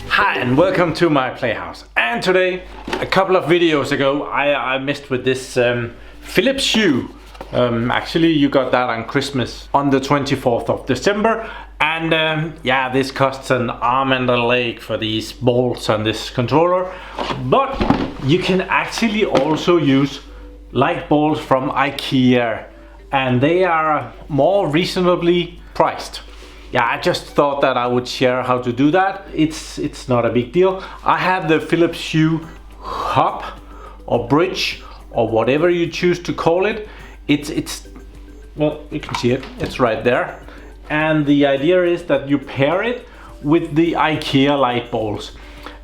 Hi and welcome to my playhouse. And today, a couple of videos ago, I messed with this Philips Hue. Actually, you got that on Christmas on the 24th of December. And yeah, this costs an arm and a leg for these bolts on this controller. But you can actually also use light bulbs from IKEA. And they are more reasonably priced. Yeah, I just thought that I would share how to do that. It's not a big deal. I have the Philips Hue hub or bridge or whatever you choose to call it. It's well, you can see it. It's right there. And the idea is that you pair it with the IKEA light bulbs.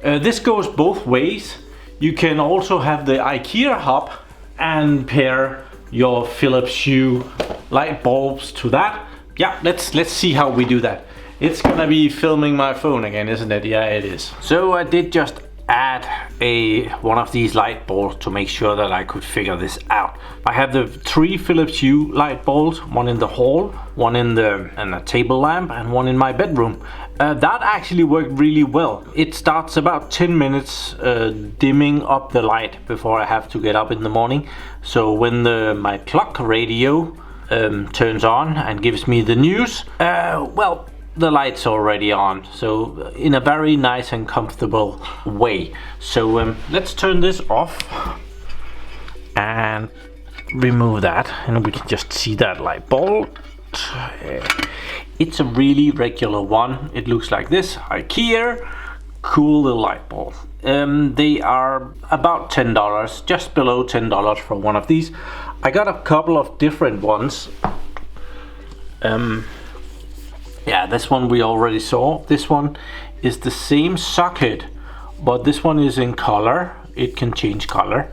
This goes both ways. You can also have the IKEA hub and pair your Philips Hue light bulbs to that. Yeah, let's see how we do that. It's gonna be filming my phone again, isn't it? Yeah, it is. So I did just add one of these light bulbs to make sure that I could figure this out. I have the 3 Philips Hue light bulbs, one in the hall, one in a table lamp, and one in my bedroom. That actually worked really well. It starts about 10 minutes dimming up the light before I have to get up in the morning. So when my clock radio turns on and gives me the news, well, the light's already on, so in a very nice and comfortable way. So let's turn this off and remove that, and we can just see that light bulb. It's a really regular one. It looks like this. IKEA, cool little light bulb. They are about $10, just below $10 for one of these. I got a couple of different ones. Yeah, this one we already saw. This one is the same socket, but this one is in color. It can change color.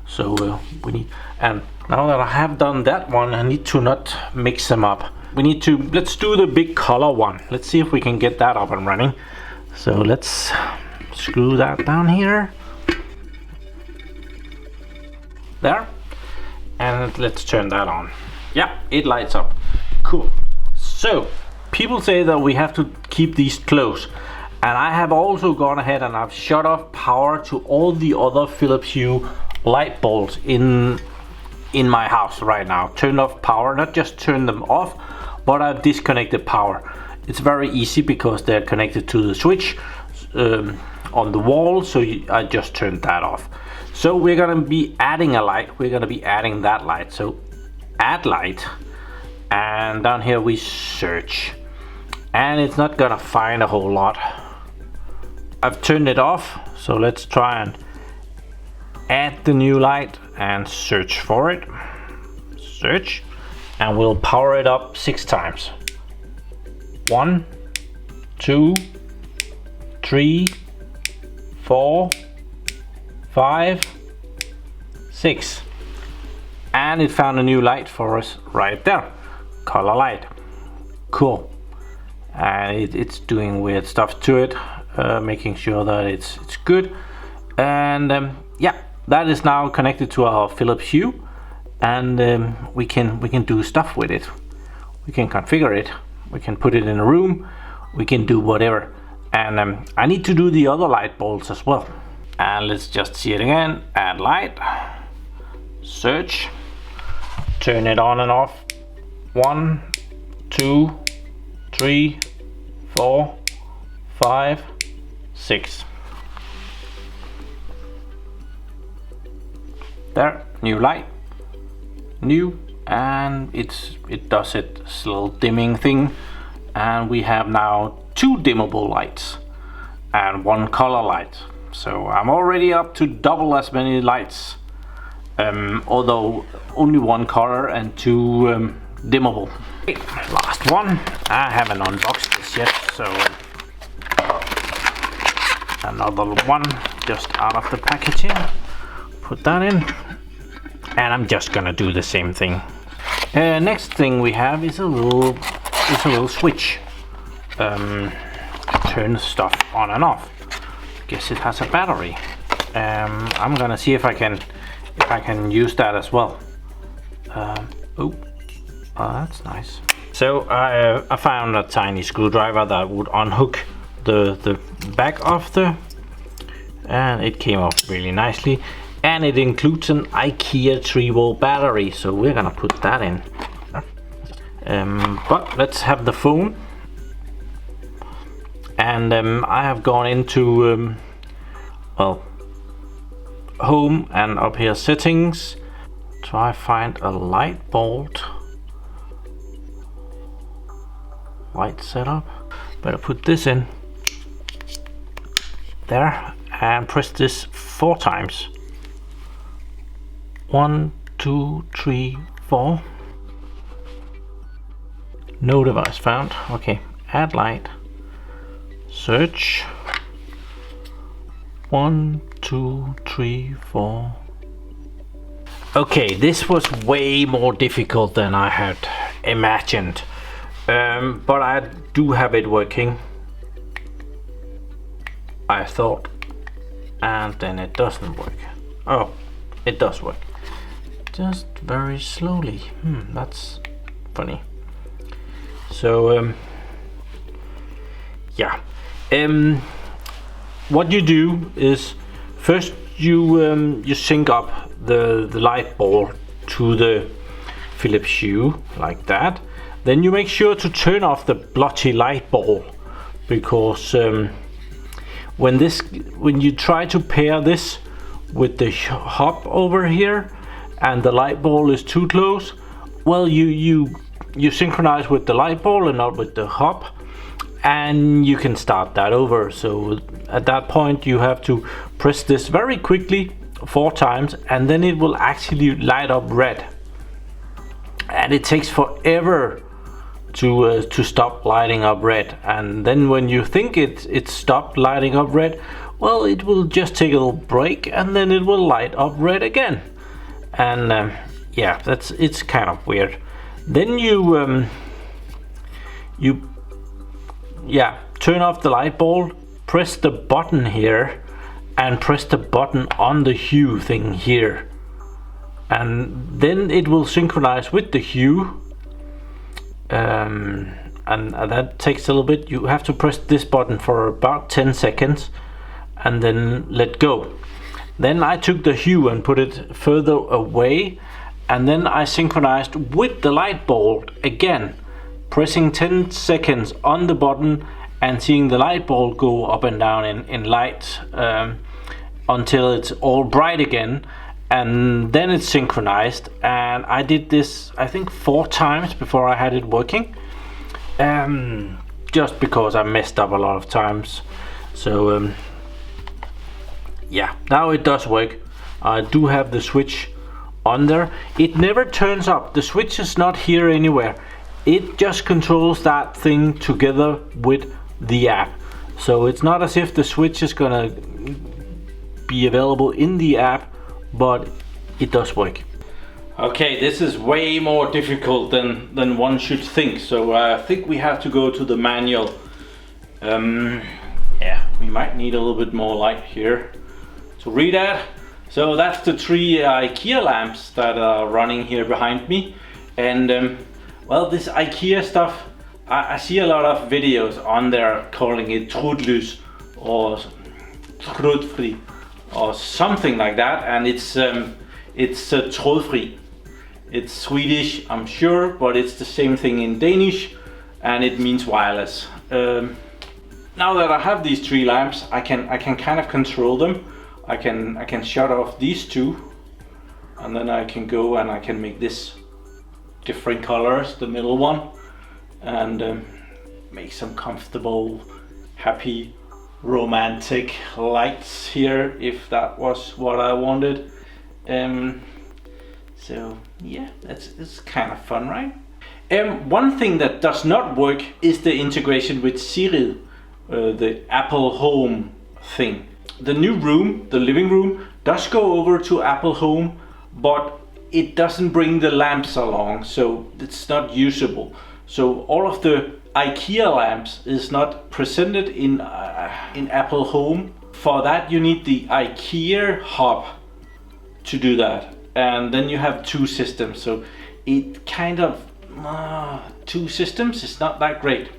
So we need, and now that I have done that one, I need to not mix them up. Let's do the big color one. Let's see if we can get that up and running. So let's screw that down here. There. And let's turn that on. Yeah, it lights up. Cool. So people say that we have to keep these close, and I have also gone ahead and I've shut off power to all the other Philips Hue light bulbs in my house right now. Turned off power, not just turned them off, but I've disconnected power. It's very easy because they're connected to the switch on the wall, so I just turned that off. So we're gonna be adding a light. We're gonna be adding that light. So add light, and down here we search, and it's not gonna find a whole lot. I've turned it off, so let's try and add the new light and search for it. Search, and we'll power it up 6 times. 1, 2, 3, 4, 5, 6, and it found a new light for us right there. Color light. Cool. And it's doing weird stuff to it, making sure that it's good. And yeah, that is now connected to our Philips Hue, and we can do stuff with it. We can configure it. We can put it in a room. We can do whatever. And I need to do the other light bulbs as well. And let's just see it again. Add light. Search. Turn it on and off. 1, 2, 3, 4, 5, 6. There, new light. New, and it does its little dimming thing. And we have now 2 dimmable lights and 1 color light. So I'm already up to double as many lights, although only 1 color and 2 dimmable. Okay, last one. I haven't unboxed this yet, so another one just out of the packaging. Put that in, and I'm just gonna do the same thing. Next thing we have is a little switch. Turn stuff on and off. Guess it has a battery. I'm gonna see if I can use that as well. Oh, that's nice. So I found a tiny screwdriver that would unhook the back of the, and it came off really nicely, and it includes an IKEA 3-volt battery, so we're gonna put that in. But let's have the phone, and I have gone into well, home, and up here settings, try find a light bulb, light setup. Better put this in there and press this 4 times. 1, 2, 3, 4. No device found. Okay, add light, search. 1, 2, 3, 4. Okay, this was way more difficult than I had imagined, but I do have it working, I thought, and then it doesn't work. Oh, it does work, just very slowly. That's funny. So yeah, what you do is first you sync up the light bulb to the Philips Hue like that. Then you make sure to turn off the blotchy light bulb, because when you try to pair this with the hub over here and the light bulb is too close, well, you synchronize with the light bulb and not with the hub, and you can start that over. So at that point you have to press this very quickly 4 times, and then it will actually light up red, and it takes forever to stop lighting up red. And then when you think it stopped lighting up red, well, it will just take a little break and then it will light up red again. And yeah, it's kind of weird. Then you turn off the light bulb, press the button here, and press the button on the Hue thing here, and then it will synchronize with the Hue. And that takes a little bit. You have to press this button for about 10 seconds and then let go. Then I took the Hue and put it further away, and then I synchronized with the light bulb again, pressing 10 seconds on the button and seeing the light bulb go up and down in light until it's all bright again, and then it's synchronized. And I did this, I think, 4 times before I had it working, just because I messed up a lot of times. So yeah, now it does work. I do have the switch on there. It never turns up, the switch is not here anywhere. It just controls that thing together with the app. So it's not as if the switch is gonna be available in the app, but it does work. Okay, this is way more difficult than one should think, so I think we have to go to the manual. Yeah, we might need a little bit more light here to read at. So that's the 3 IKEA lamps that are running here behind me. And well, this IKEA stuff, I see a lot of videos on there calling it trådløs or Trådfri or something like that, and it's Trådfri. It's Swedish, I'm sure, but it's the same thing in Danish, and it means wireless. Now that I have these 3 lamps, I can kind of control them. I can shut off these 2, and then I can go and I can make this different colors, the middle one, and make some comfortable, happy, romantic lights here, if that was what I wanted. So yeah, it's kind of fun, right? One thing that does not work is the integration with Siri, the Apple Home thing. The new room, the living room, does go over to Apple Home, but it doesn't bring the lamps along, so it's not usable. So all of the IKEA lamps is not presented in Apple Home. For that you need the IKEA hub to do that, and then you have 2 systems, so it kind of two systems is not that great.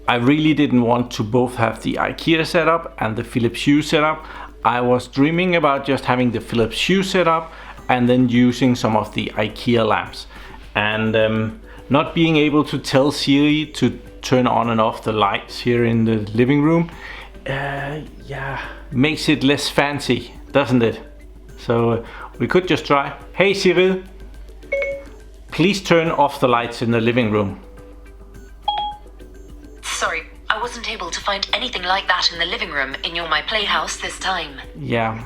I really didn't want to both have the IKEA setup and the Philips Hue setup. I was dreaming about just having the Philips Hue setup and then using some of the IKEA lamps. And not being able to tell Siri to turn on and off the lights here in the living room, yeah, makes it less fancy, doesn't it? So we could just try. Hey Siri, please turn off the lights in the living room. Sorry, I wasn't able to find anything like that in the living room in your My PlayHouse this time. Yeah,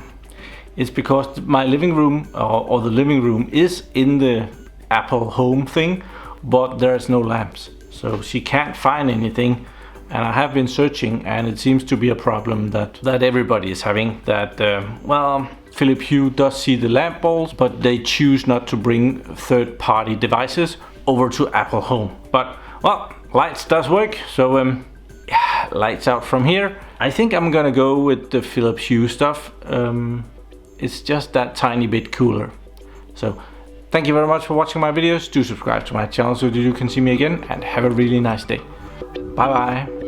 it's because my living room or the living room is in the Apple Home thing, but there's no lamps, so she can't find anything. And I have been searching, and it seems to be a problem that everybody is having. That well, Philips Hue does see the lamp balls, but they choose not to bring third-party devices over to Apple Home. But well, lights does work, so yeah, lights out from here. I think I'm gonna go with the Philips Hue stuff. It's just that tiny bit cooler. So thank you very much for watching my videos. Do subscribe to my channel so that you can see me again, and have a really nice day. Bye bye.